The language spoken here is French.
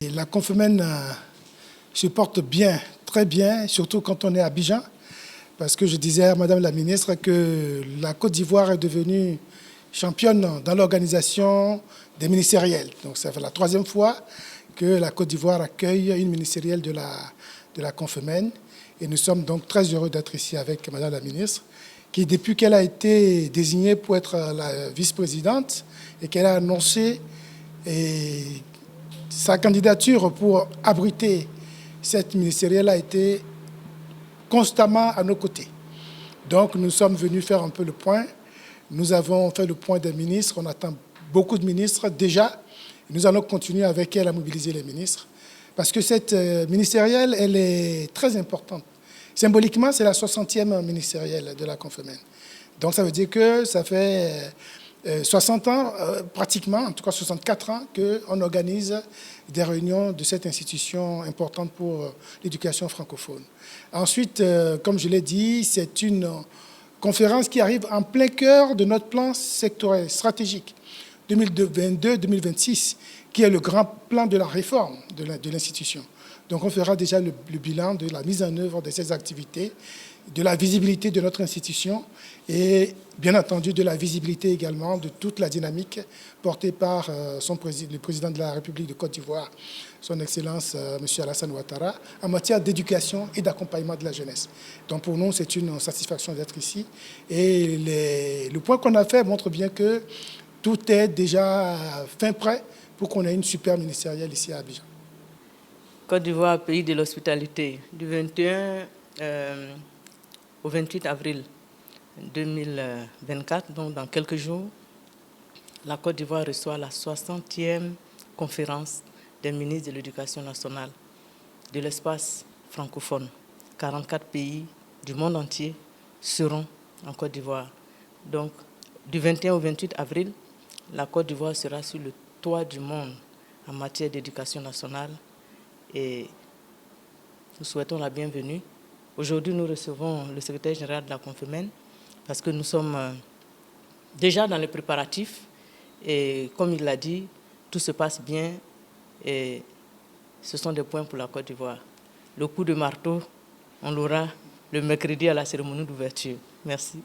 Et la Confemène se porte bien, très bien, surtout quand on est à Abidjan, parce que je disais à Madame la ministre que la Côte d'Ivoire est devenue championne dans l'organisation des ministériels. Donc ça fait la 3e fois que la Côte d'Ivoire accueille une ministérielle de la Confemène. Et nous sommes donc très heureux d'être ici avec Madame la ministre, qui depuis qu'elle a été désignée pour être la vice-présidente et qu'elle a annoncé sa candidature pour abriter cette ministérielle a été constamment à nos côtés. Donc nous sommes venus faire un peu le point. Nous avons fait le point des ministres. On attend beaucoup de ministres déjà. Nous allons continuer avec elle à mobiliser les ministres. Parce que cette ministérielle, elle est très importante. Symboliquement, c'est la 60e ministérielle de la Confemène. Donc ça veut dire que ça fait 60 ans, pratiquement, en tout cas 64 ans, qu'on organise des réunions de cette institution importante pour l'éducation francophone. Ensuite, comme je l'ai dit, c'est une conférence qui arrive en plein cœur de notre plan sectoriel stratégique 2022-2026, qui est le grand plan de la réforme de l'institution. Donc on fera déjà le bilan de la mise en œuvre de ces activités, de la visibilité de notre institution et bien entendu de la visibilité également de toute la dynamique portée par le président de la République de Côte d'Ivoire, son Excellence M. Alassane Ouattara, en matière d'éducation et d'accompagnement de la jeunesse. Donc pour nous, c'est une satisfaction d'être ici. Et le point qu'on a fait montre bien que tout est déjà fin prêt pour qu'on ait une super ministérielle ici à Abidjan. Côte d'Ivoire, pays de l'hospitalité, du 21 au 28 avril 2024, donc dans quelques jours, la Côte d'Ivoire reçoit la 60e conférence des ministres de l'Éducation nationale de l'espace francophone. 44 pays du monde entier seront en Côte d'Ivoire. Donc, du 21 au 28 avril, la Côte d'Ivoire sera sur le toit du monde en matière d'éducation nationale et nous souhaitons la bienvenue. Aujourd'hui, nous recevons le secrétaire général de la Confemène parce que nous sommes déjà dans les préparatifs et comme il l'a dit, tout se passe bien et ce sont des points pour la Côte d'Ivoire. Le coup de marteau, on l'aura le mercredi à la cérémonie d'ouverture. Merci.